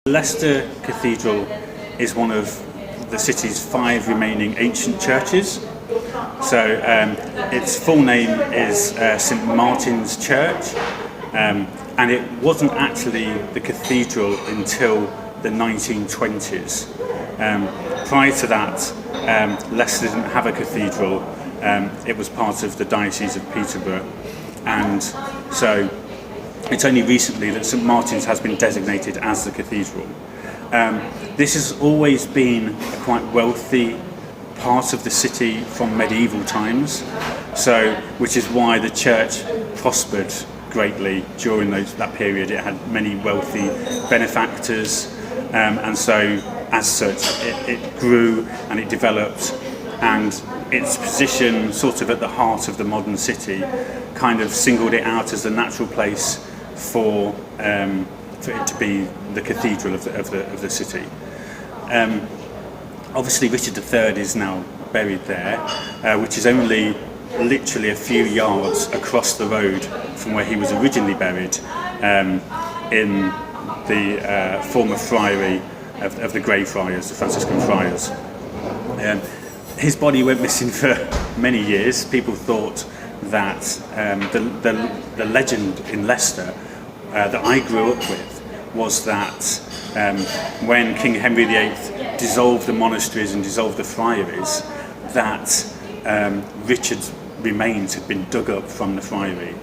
Leicester Cathedral is one of the city's 5 remaining ancient churches. So its full name is St Martin's Church, and it wasn't actually the cathedral until the 1920s. Prior to that, Leicester didn't have a cathedral. It was part of the Diocese of Peterborough, and so it's only recently that St Martin's has been designated as the cathedral. This has always been a quite wealthy part of the city from medieval times, which is why the church prospered greatly during that period. It had many wealthy benefactors, and so as such it grew and it developed, and its position sort of at the heart of the modern city kind of singled it out as the natural place for it to be the cathedral of the city. Obviously Richard III is now buried there, which is only literally a few yards across the road from where he was originally buried, in the former friary of the Grey Friars, the Franciscan Friars. His body went missing for many years. People thought that the legend in Leicester that I grew up with was that when King Henry VIII dissolved the monasteries and dissolved the friaries, that Richard's remains had been dug up from the friary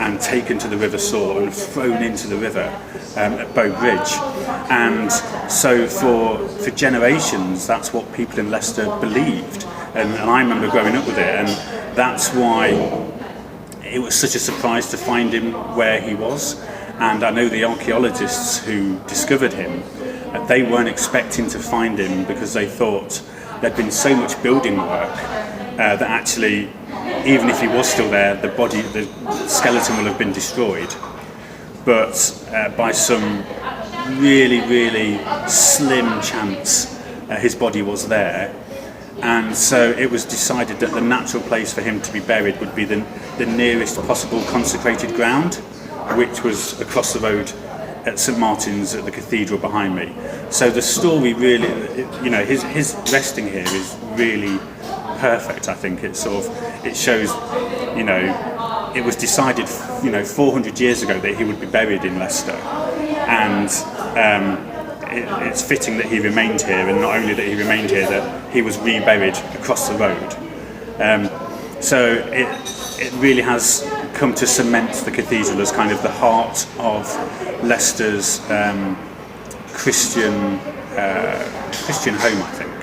and taken to the River Soar and thrown into the river at Bow Bridge. And so for generations, that's what people in Leicester believed. And I remember growing up with it, and that's why it was such a surprise to find him where he was. And I know the archaeologists who discovered him, they weren't expecting to find him because they thought there'd been so much building work that actually, even if he was still there, the skeleton will have been destroyed. But by some really, really slim chance, his body was there. And so it was decided that the natural place for him to be buried would be the nearest possible consecrated ground, which was across the road at St Martin's at the cathedral behind me. So the story really, his resting here is really perfect. I think it shows, it was decided, 400 years ago that he would be buried in Leicester, and it's fitting that he remained here, and not only that he remained here, that he was reburied across the road. So it really has come to cement the cathedral as kind of the heart of Leicester's Christian home, I think.